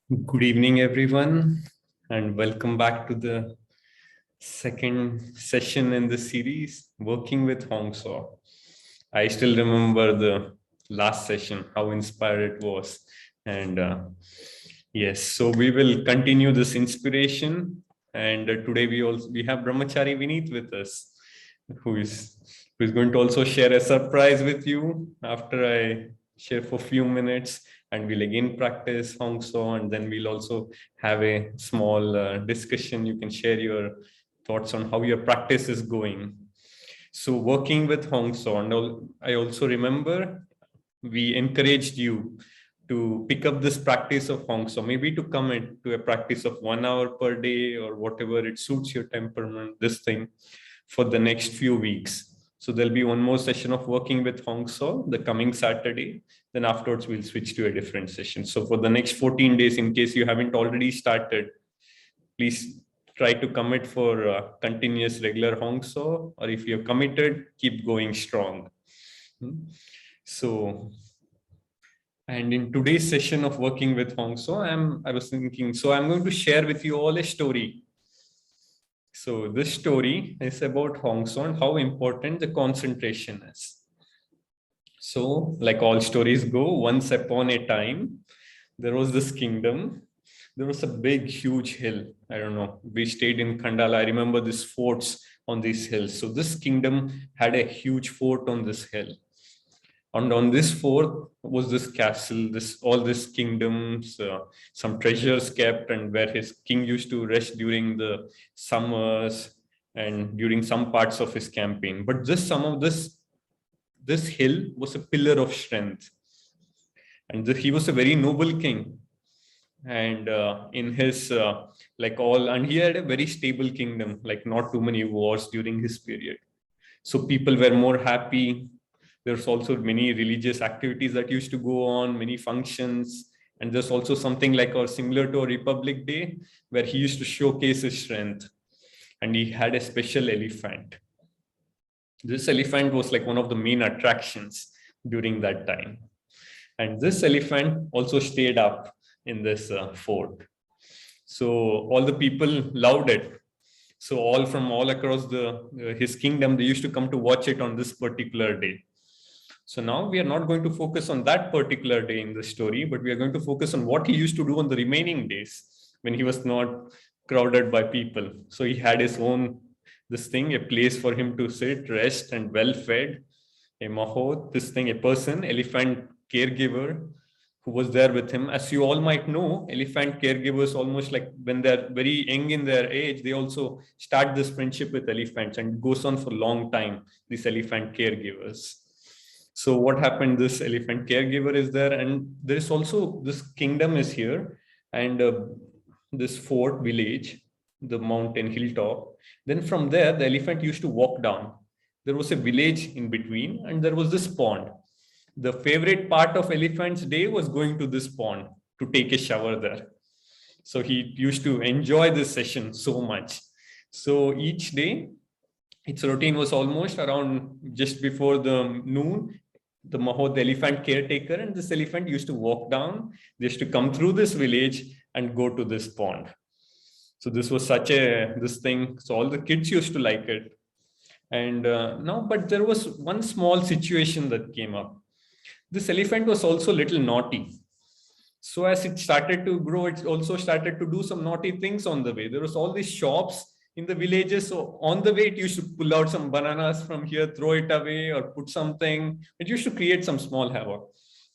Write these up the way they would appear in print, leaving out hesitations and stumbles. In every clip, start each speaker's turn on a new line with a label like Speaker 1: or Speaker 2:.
Speaker 1: Good evening, everyone, and welcome back to the second session in the series, Working with Hong Sau. I still remember the last session, how inspired it was. And yes, so we will continue this inspiration. And today we have Brahmachari Vineet with us, who is who is going to also share a surprise with you after I share for a few minutes, and we'll again practice Hong Sau, and then we'll also have a small discussion. You can share your thoughts on how your practice is going. So working with Hong Sau, and I also remember we encouraged you to pick up this practice of Hong Sau, maybe to commit to a practice of 1 hour per day or whatever it suits your temperament, this thing for the next few weeks. So there'll be one more session of working with Hong Sau the coming Saturday. Then afterwards, we'll switch to a different session. So for the next 14 days, in case you haven't already started, please try to commit for continuous regular Hong Sau, or if you're committed, keep going strong. So, and in today's session of working with Hong Sau, I was thinking, so I'm going to share with you all a story. So this story is about Hong Sau and how important the concentration is. So, like all stories go, once upon a time, there was this kingdom. There was a big, huge hill. I don't know. We stayed in Khandala. I remember these forts on these hills. So this kingdom had a huge fort on this hill. And on this fort was this castle, all these kingdoms, some treasures kept, and where his king used to rest during the summers and during some parts of his campaign. But this hill was a pillar of strength, and he was a very noble king. And in his and he had a very stable kingdom, like not too many wars during his period. So people were more happy. There's also many religious activities that used to go on, many functions. And there's also something like or similar to a Republic Day, where he used to showcase his strength. And he had a special elephant. This elephant was like one of the main attractions during that time. And this elephant also stayed up in this fort. So all the people loved it. So all from all across his kingdom, they used to come to watch it on this particular day. So now we are not going to focus on that particular day in the story, but we are going to focus on what he used to do on the remaining days when he was not crowded by people. So he had his own, this thing, a place for him to sit, rest, and well fed. A mahot, this thing, a person, elephant caregiver who was there with him. As you all might know, elephant caregivers, almost like when they're very young in their age, they also start this friendship with elephants, and it goes on for a long time, these elephant caregivers. So what happened, this elephant caregiver is there, and there is also this kingdom is here, and this fort village, the mountain hilltop. Then from there, the elephant used to walk down. There was a village in between, and there was this pond. The favorite part of elephant's day was going to this pond to take a shower there. So he used to enjoy this session so much. So each day, its routine was almost around just before the noon. The elephant caretaker and this elephant used to walk down. They used to come through this village and go to this pond. So this was this thing. So all the kids used to like it. And but there was one small situation that came up. This elephant was also a little naughty. So as it started to grow, it also started to do some naughty things on the way. There was all these shops in the villages. So on the way, it used to pull out some bananas from here, throw it away, or put something. It used to create some small havoc.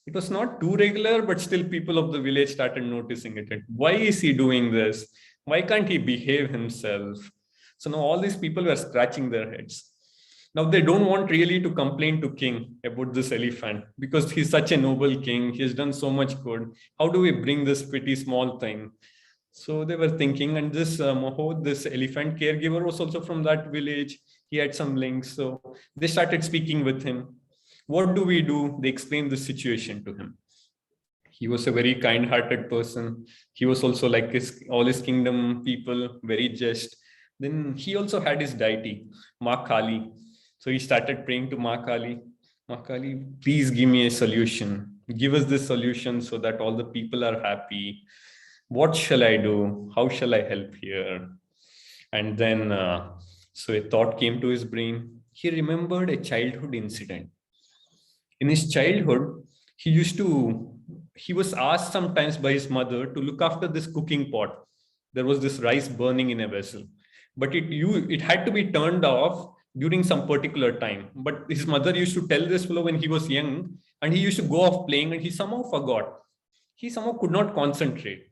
Speaker 1: It was not too regular, but still people of the village started noticing it. Why is he doing this? Why can't he behave himself? So now all these people were scratching their heads. Now they don't want really to complain to king about this elephant because he's such a noble king. He's done so much good. How do we bring this pretty small thing? So they were thinking, and this this elephant caregiver was also from that village. He had some links. So they started speaking with him. What do we do? They explained the situation to him. He was a very kind-hearted person. He was also like all his kingdom people, very just. Then he also had his deity, Ma Kali. So he started praying to Ma Kali. Ma Kali, please give me a solution. Give us this solution so that all the people are happy. What shall I do? How shall I help here? And then, so a thought came to his brain. He remembered a childhood incident. In his childhood, he was asked sometimes by his mother to look after this cooking pot. There was this rice burning in a vessel, but it had to be turned off during some particular time. But his mother used to tell this fellow when he was young, and he used to go off playing, and he somehow forgot. He somehow could not concentrate.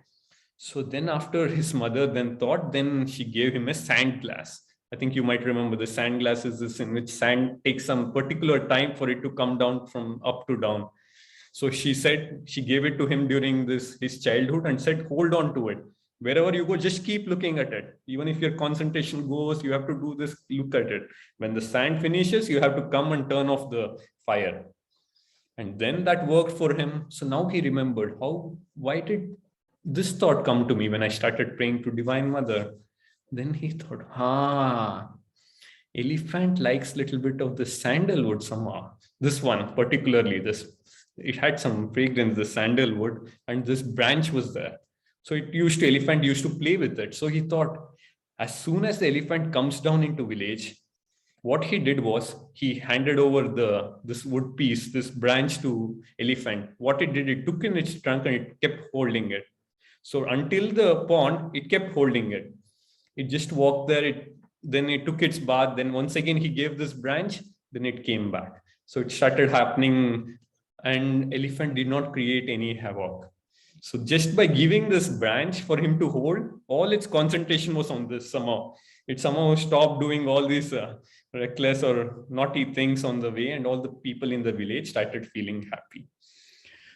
Speaker 1: So then after his mother then thought, then she gave him a sand glass. I think you might remember the sand glass is this in which sand takes some particular time for it to come down from up to down. So she said, she gave it to him during his childhood and said, hold on to it. Wherever you go, just keep looking at it. Even if your concentration goes, you have to do this, look at it. When the sand finishes, you have to come and turn off the fire. And then that worked for him. So now he remembered why did this thought come to me when I started praying to Divine Mother? Then he thought, elephant likes little bit of the sandalwood somehow. This one particularly, it had some fragrance, the sandalwood, and this branch was there. So elephant used to play with it. So he thought, as soon as the elephant comes down into village, what he did was he handed over this wood piece, this branch to elephant. What it did, it took in its trunk and it kept holding it. So until the pond, it kept holding it. It just walked there. Then it took its bath. Then once again, he gave this branch. Then it came back. So it started happening, and elephant did not create any havoc. So just by giving this branch for him to hold, all its concentration was on this somehow. It somehow stopped doing all these reckless or naughty things on the way, and all the people in the village started feeling happy.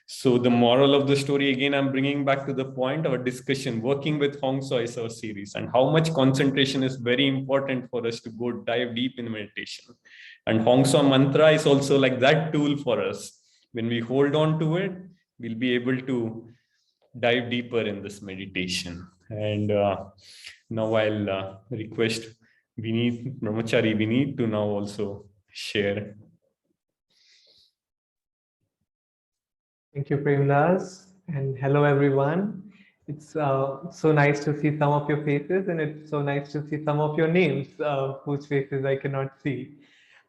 Speaker 1: So the moral of the story, again, I'm bringing back to the point of a discussion. Working with Hong Sau is our series, and how much concentration is very important for us to go dive deep in meditation. And Hong Sau mantra is also like that tool for us. When we hold on to it, we'll be able to dive deeper in this meditation. And now I'll request Brahmachari Vineet to now also share.
Speaker 2: Thank you, Premdas, and hello, everyone. It's so nice to see some of your faces, and it's so nice to see some of your names, whose faces I cannot see.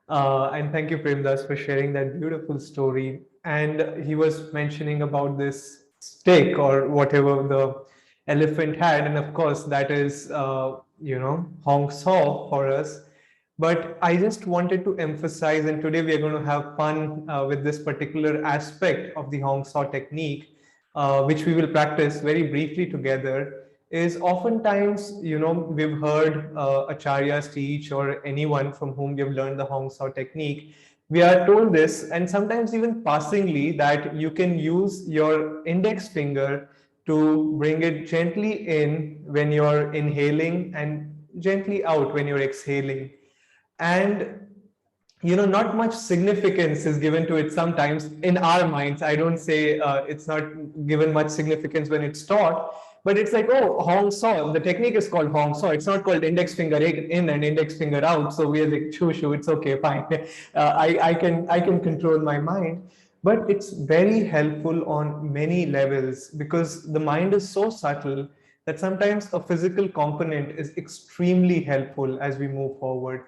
Speaker 2: And thank you, Premdas, for sharing that beautiful story. And he was mentioning about this stick or whatever the elephant had, and of course, that is, Hong Sau for us. But I just wanted to emphasize, and today we are going to have fun with this particular aspect of the Hong Sau technique, which we will practice very briefly together. Is oftentimes, we've heard acharyas teach or anyone from whom we've learned the Hong Sau technique. We are told this, and sometimes even passingly, that you can use your index finger to bring it gently in when you're inhaling and gently out when you're exhaling. And not much significance is given to it sometimes in our minds. I don't say it's not given much significance when it's taught, but it's like, oh, Hong Sau, the technique is called Hong Sau. It's not called index finger in and index finger out. So we're like, shoo, it's okay, fine. I can control my mind. But it's very helpful on many levels because the mind is so subtle that sometimes a physical component is extremely helpful as we move forward.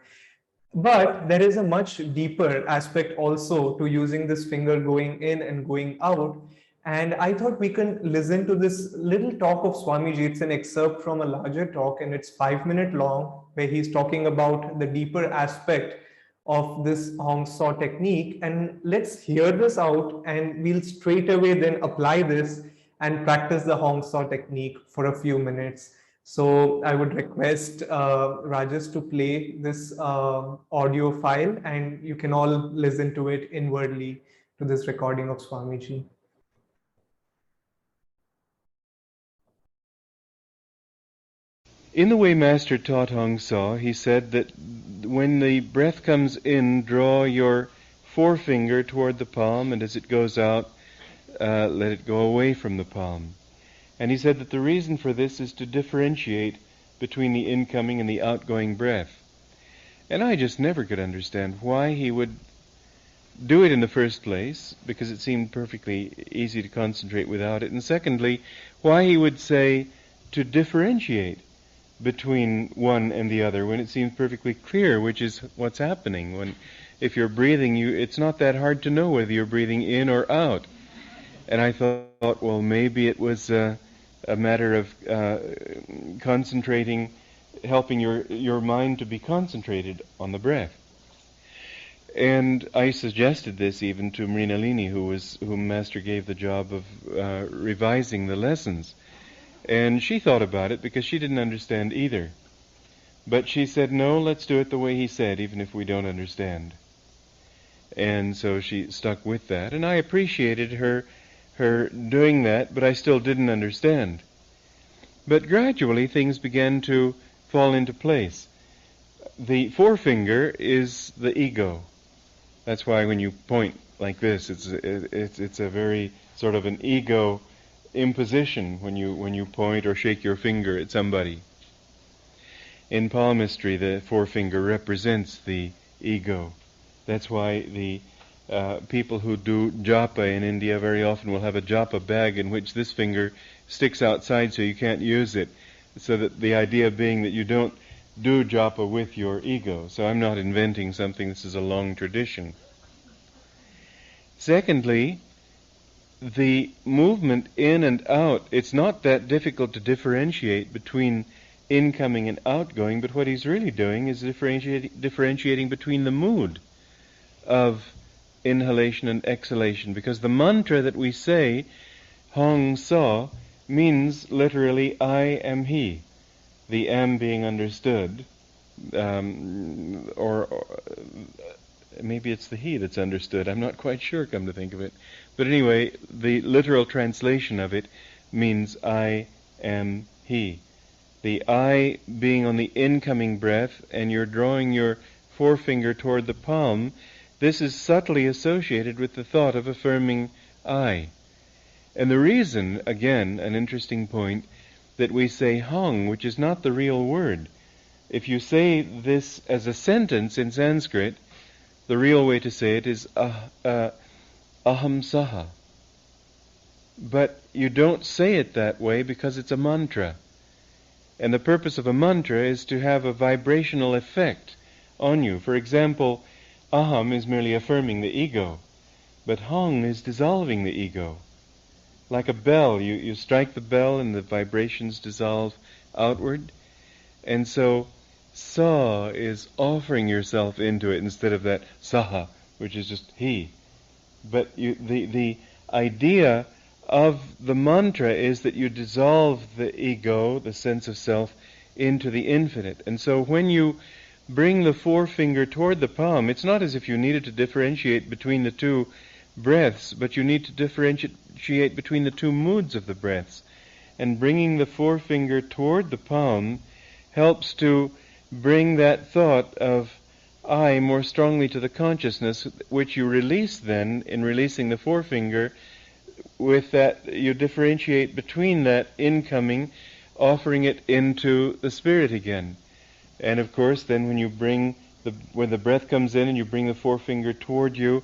Speaker 2: But there is a much deeper aspect also to using this finger going in and going out. And I thought we can listen to this little talk of Swamiji. It's an excerpt from a larger talk, and it's 5 minutes long, where he's talking about the deeper aspect of this Hong Sau technique. And let's hear this out, and we'll straight away then apply this and practice the Hong Sau technique for a few minutes. So I would request Rajas to play this audio file, and you can all listen to it inwardly to this recording of Swamiji.
Speaker 3: In the way Master taught Hong Sau, he said that when the breath comes in, draw your forefinger toward the palm, and as it goes out, let it go away from the palm. And he said that the reason for this is to differentiate between the incoming and the outgoing breath. And I just never could understand why he would do it in the first place, because it seemed perfectly easy to concentrate without it, and secondly, why he would say to differentiate between one and the other when it seems perfectly clear which is what's happening. When, if you're breathing, it's not that hard to know whether you're breathing in or out. And I thought, well, maybe it was a matter of concentrating, helping your mind to be concentrated on the breath. And I suggested this even to Mrinalini, whom Master gave the job of revising the lessons. And she thought about it because she didn't understand either. But she said, no, let's do it the way he said, even if we don't understand. And so she stuck with that. And I appreciated her doing that, but I still didn't understand. But gradually things began to fall into place. The forefinger is the ego. That's why when you point like this, it's a very sort of an ego imposition when you point or shake your finger at somebody. In palmistry, the forefinger represents the ego. That's why the people who do japa in India very often will have a japa bag in which this finger sticks outside so you can't use it. So that the idea being that you don't do japa with your ego. So I'm not inventing something, this is a long tradition. Secondly, the movement in and out, it's not that difficult to differentiate between incoming and outgoing, but what he's really doing is differentiating between the mood of inhalation and exhalation, because the mantra that we say, Hong Sau, means literally I am he, the am being understood, or maybe it's the he that's understood, I'm not quite sure, come to think of it. But anyway, the literal translation of it means I am he. The I being on the incoming breath, and you're drawing your forefinger toward the palm, this is subtly associated with the thought of affirming I. And the reason, again, an interesting point, that we say Hong, which is not the real word. If you say this as a sentence in Sanskrit, the real way to say it is aham saha. But you don't say it that way because it's a mantra. And the purpose of a mantra is to have a vibrational effect on you. For example, aham is merely affirming the ego, but hong is dissolving the ego. Like a bell, you strike the bell and the vibrations dissolve outward. And so, sa is offering yourself into it instead of that saha, which is just he. But the idea of the mantra is that you dissolve the ego, the sense of self, into the infinite. And so when you bring the forefinger toward the palm, it's not as if you needed to differentiate between the two breaths, but you need to differentiate between the two moods of the breaths. And bringing the forefinger toward the palm helps to bring that thought of I more strongly to the consciousness, which you release then in releasing the forefinger. With that, you differentiate between that incoming, offering it into the spirit again. And of course, then when you bring when the breath comes in and you bring the forefinger toward you,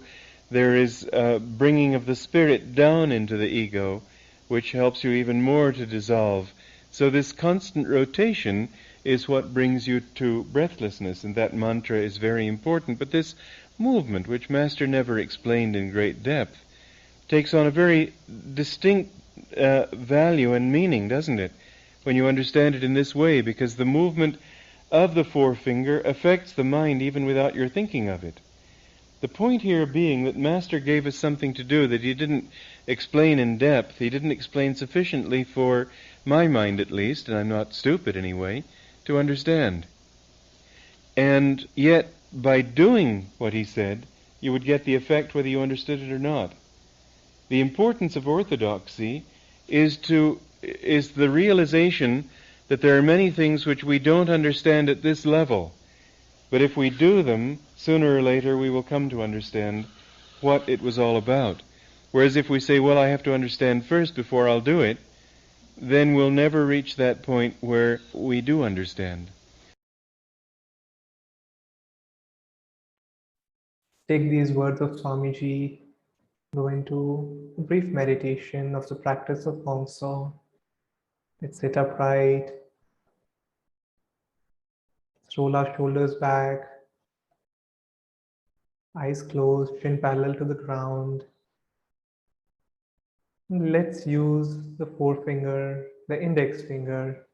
Speaker 3: there is a bringing of the spirit down into the ego, which helps you even more to dissolve. So this constant rotation is what brings you to breathlessness, and that mantra is very important. But this movement, which Master never explained in great depth, takes on a very distinct value and meaning, doesn't it, when you understand it in this way, because the movement of the forefinger affects the mind even without your thinking of it. The point here being that Master gave us something to do that he didn't explain in depth, he didn't explain sufficiently for my mind at least, and I'm not stupid anyway, to understand. And yet, by doing what he said, you would get the effect whether you understood it or not. The importance of orthodoxy is the realization that there are many things which we don't understand at this level. But if we do them, sooner or later we will come to understand what it was all about. Whereas if we say, well, I have to understand first before I'll do it, then we'll never reach that point where we do understand.
Speaker 2: take these words of Swamiji, go into a brief meditation of the practice of Hong Sau. Let's sit upright, roll our shoulders back, eyes closed, chin parallel to the ground. And let's use the forefinger, the index finger.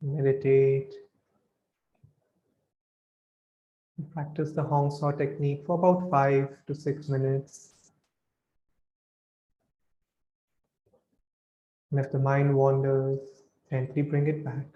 Speaker 2: Meditate. Practice the Hong Sau technique for about 5 to 6 minutes. And if the mind wanders, gently bring it back.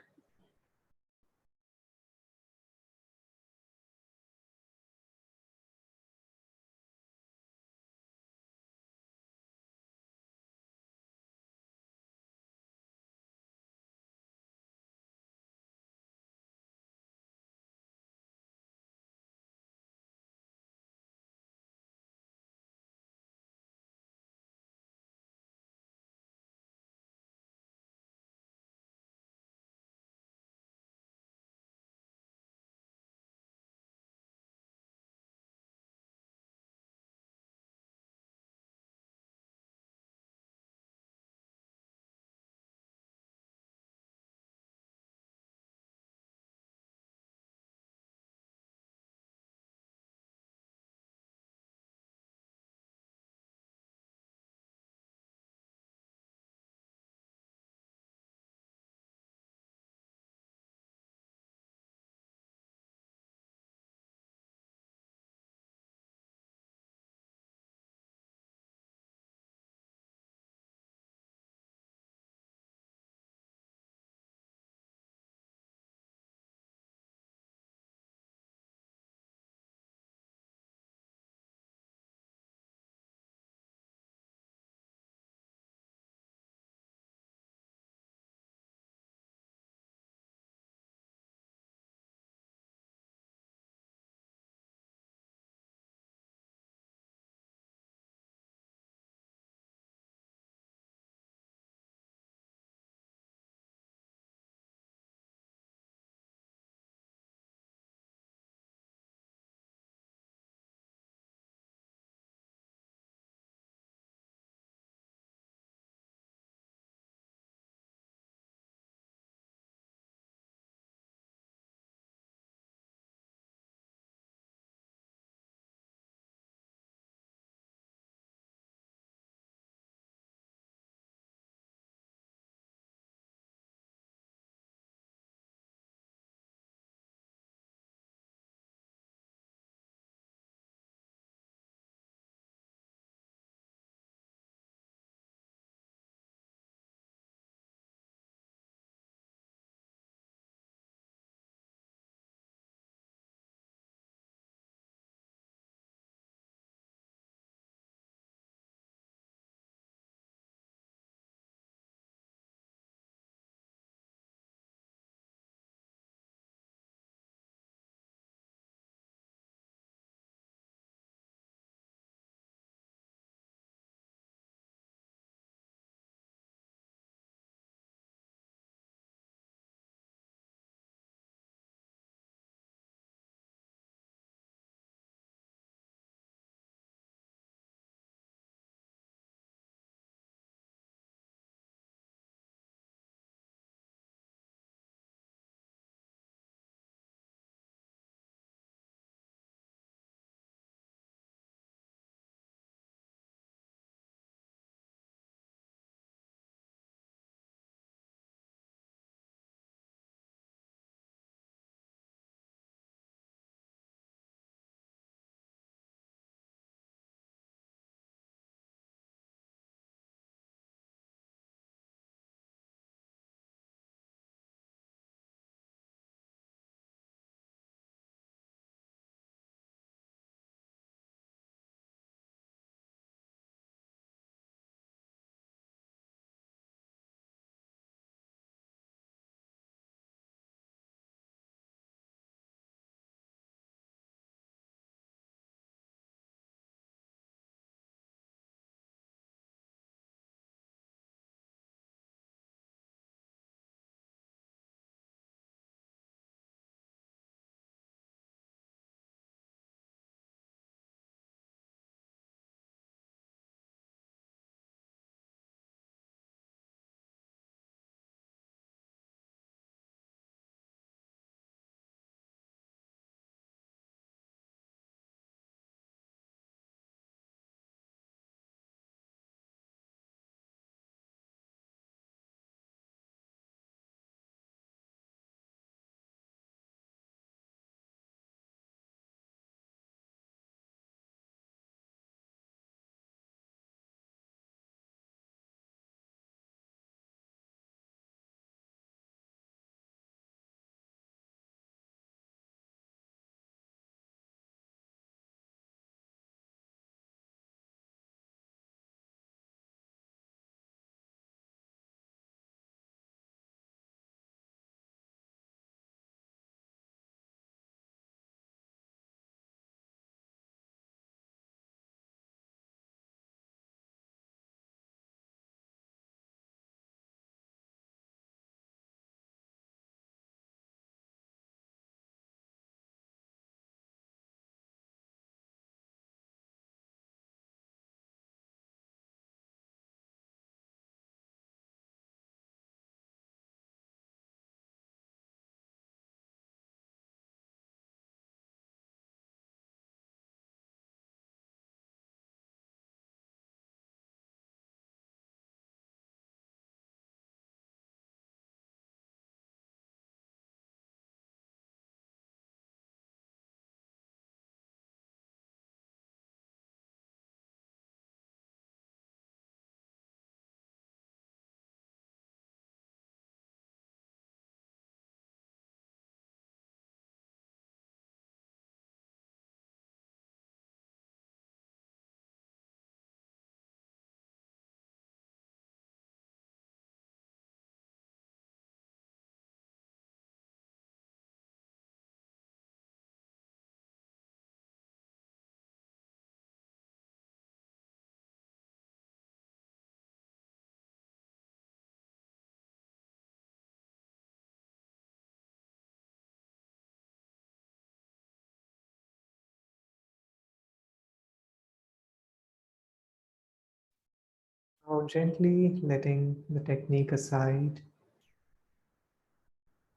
Speaker 2: Now, gently letting the technique aside,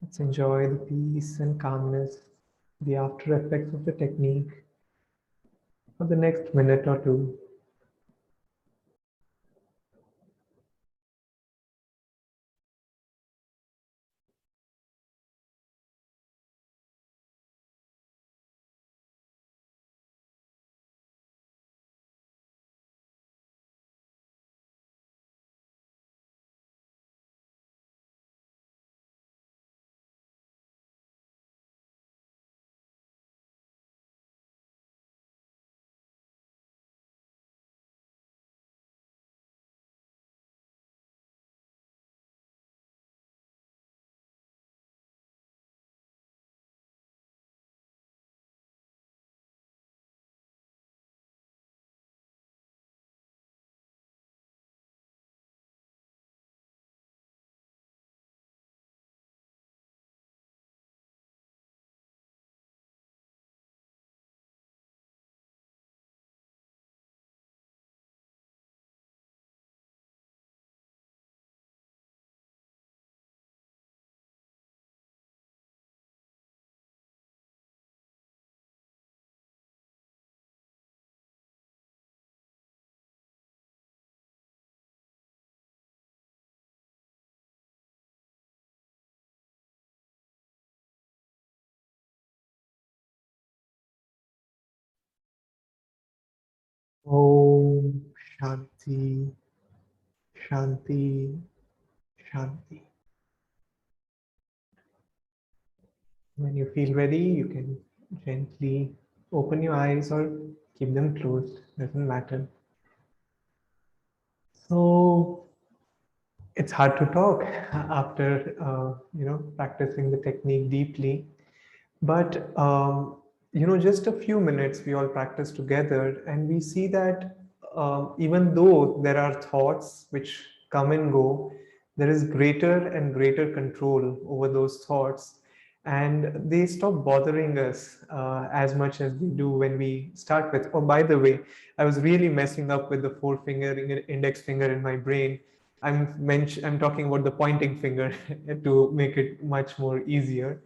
Speaker 2: let's enjoy the peace and calmness, the after effects of the technique for the next minute or two. Om Shanti, Shanti, Shanti. When you feel ready, you can gently open your eyes or keep them closed, doesn't matter. So it's hard to talk after practicing the technique deeply. But just a few minutes we all practice together, and we see that even though there are thoughts which come and go, there is greater and greater control over those thoughts, and they stop bothering us as much as they do when we start with. Oh, by the way, I was really messing up with the forefinger, index finger in my brain. I'm talking about the pointing finger to make it much more easier.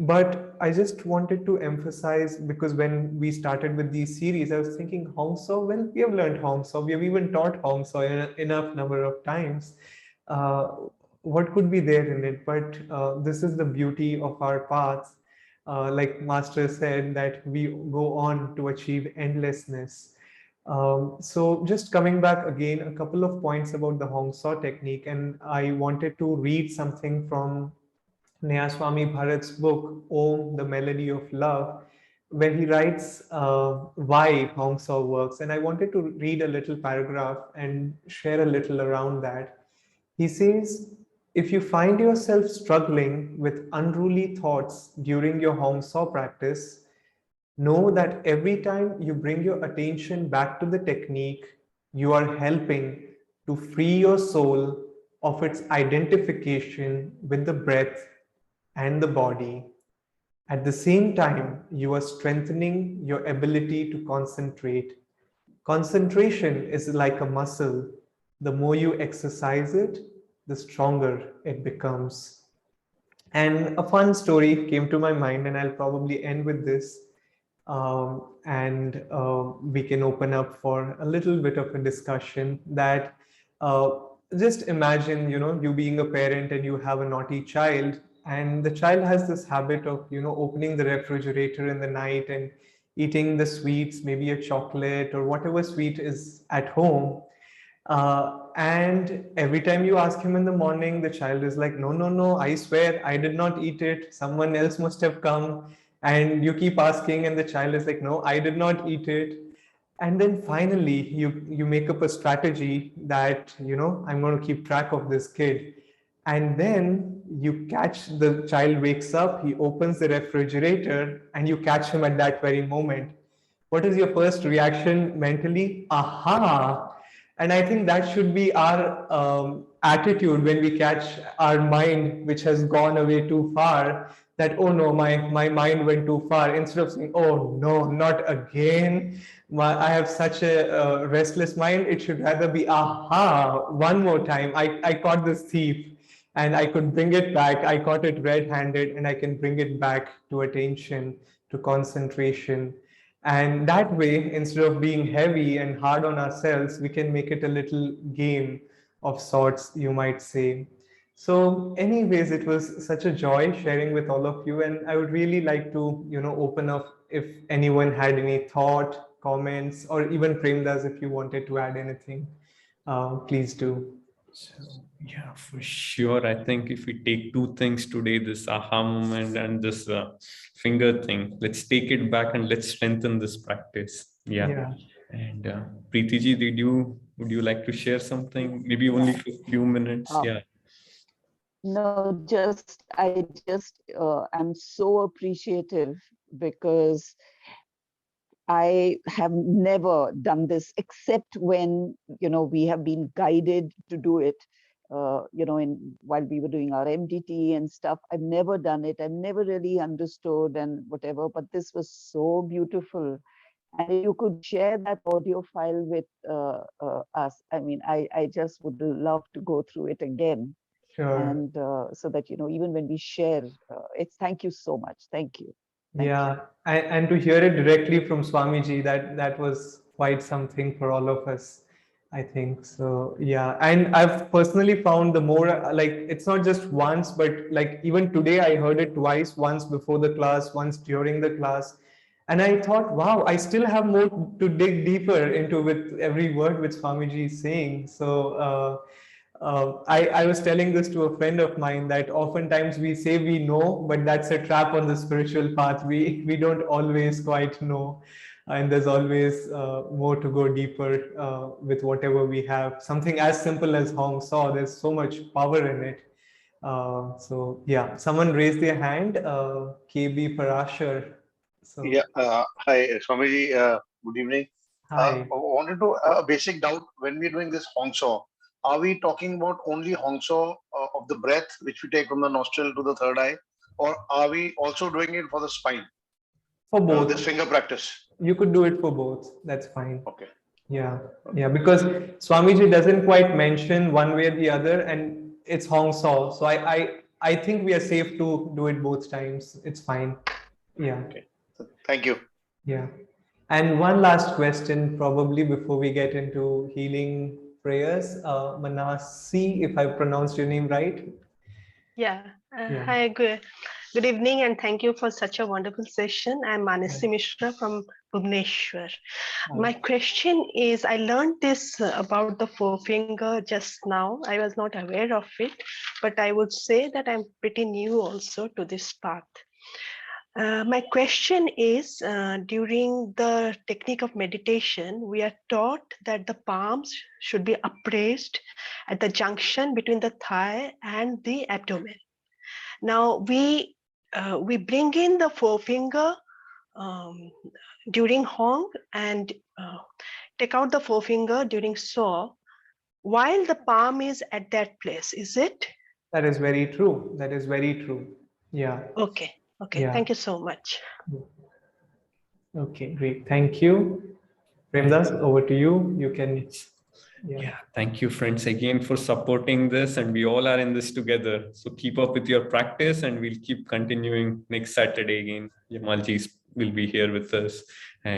Speaker 2: But I just wanted to emphasize, because when we started with these series, I was thinking Hong Sau, well, we have learned Hong Sau, we have even taught Hong Sau enough number of times. Uh, what could be there in it? But this is the beauty of our paths. Like Master said, that we go on to achieve endlessness. So just coming back again, a couple of points about the Hong Sau technique, and I wanted to read something from Swami Bharat's book, Om, the Melody of Love, where he writes why Hong Sau works. And I wanted to read a little paragraph and share a little around that. He says, if you find yourself struggling with unruly thoughts during your Hong Sau practice, know that every time you bring your attention back to the technique, you are helping to free your soul of its identification with the breath and the body. At the same time, you are strengthening your ability to concentrate. Concentration is like a muscle. The more you exercise it, the stronger it becomes. And a fun story came to my mind, and I'll probably end with this. And we can open up for a little bit of a discussion that uh, just imagine, you being a parent and you have a naughty child, and the child has this habit of, opening the refrigerator in the night and eating the sweets, maybe a chocolate or whatever sweet is at home. And every time you ask him in the morning, the child is like, no, no, no, I swear I did not eat it. Someone else must have come. And you keep asking, and the child is like, no, I did not eat it. And then finally, you make up a strategy that, I'm going to keep track of this kid. And then you catch the child wakes up, he opens the refrigerator, and you catch him at that very moment. What is your first reaction mentally? Aha! And I think that should be our attitude when we catch our mind, which has gone away too far, that, oh no, my mind went too far, instead of saying, oh no, not again. I have such a restless mind. It should rather be, aha, one more time. I caught this thief and I could bring it back. I caught it red-handed and I can bring it back to attention, to concentration. And that way, instead of being heavy and hard on ourselves, we can make it a little game of sorts, you might say. So anyways, it was such a joy sharing with all of you. And I would really like to, open up if anyone had any thought, comments, or even Premdas, if you wanted to add anything, please do.
Speaker 1: So, yeah, for sure. I think if we take two things today, this aha moment and this finger thing, let's take it back and let's strengthen this practice. Yeah. And Preeti ji, would you like to share something? Maybe only for a few minutes. Yeah.
Speaker 4: No, I'm so appreciative because I have never done this except when, we have been guided to do it, while we were doing our MDT and stuff. I've never done it. I've never really understood and whatever, but this was so beautiful. And if you could share that audio file with us, I mean, I just would love to go through it again.
Speaker 2: Sure.
Speaker 4: And so that, even when we share, thank you so much. Thank you. Thank
Speaker 2: you. And to hear it directly from Swamiji, that was quite something for all of us, I think. So yeah, and I've personally found the more, like, it's not just once, but like even today I heard it twice, once before the class, once during the class. And I thought, wow, I still have more to dig deeper into with every word which Swamiji is saying. So I was telling this to a friend of mine that oftentimes we say we know, but that's a trap on the spiritual path. We don't always quite know, and there's always more to go deeper with whatever we have. Something as simple as Hong Sau, there's so much power in it. So yeah, someone raised their hand, KB Parashar. So
Speaker 5: yeah, hi, Swamiji. Good evening.
Speaker 2: Hi.
Speaker 5: I wanted to a basic doubt when we're doing this Hong Sau. Are we talking about only Hong Sau of the breath, which we take from the nostril to the third eye, or are we also doing it for the spine?
Speaker 2: For both.
Speaker 5: This finger practice.
Speaker 2: You could do it for both. That's fine.
Speaker 5: Okay.
Speaker 2: Yeah, yeah, because Swamiji doesn't quite mention one way or the other, and it's Hong Sau. So I think we are safe to do it both times. It's fine. Yeah.
Speaker 5: Okay. Thank you.
Speaker 2: Yeah. And one last question, probably before we get into healing prayers. Manasi, if I pronounced your name right.
Speaker 6: Yeah.
Speaker 2: Yeah.
Speaker 6: Hi, good evening, and thank you for such a wonderful session. I'm Manasi Mishra from Bhubaneswar. My question is, I learned this about the forefinger just now. I was not aware of it, but I would say that I'm pretty new also to this path. My question is, during the technique of meditation, we are taught that the palms should be upraised at the junction between the thigh and the abdomen. Now we bring in the forefinger during Hong and take out the forefinger during Sau while the palm is at that place. Is it?
Speaker 2: That is very true. That is very true. Yeah.
Speaker 6: Okay. Okay. Yeah. Thank you so much.
Speaker 2: Okay, great. Thank you. Premdas, over to you. You can.
Speaker 1: Yeah, thank you, friends, again for supporting this, and we all are in this together. So keep up with your practice, and we'll keep continuing next Saturday again. Yamalji will be here with us. And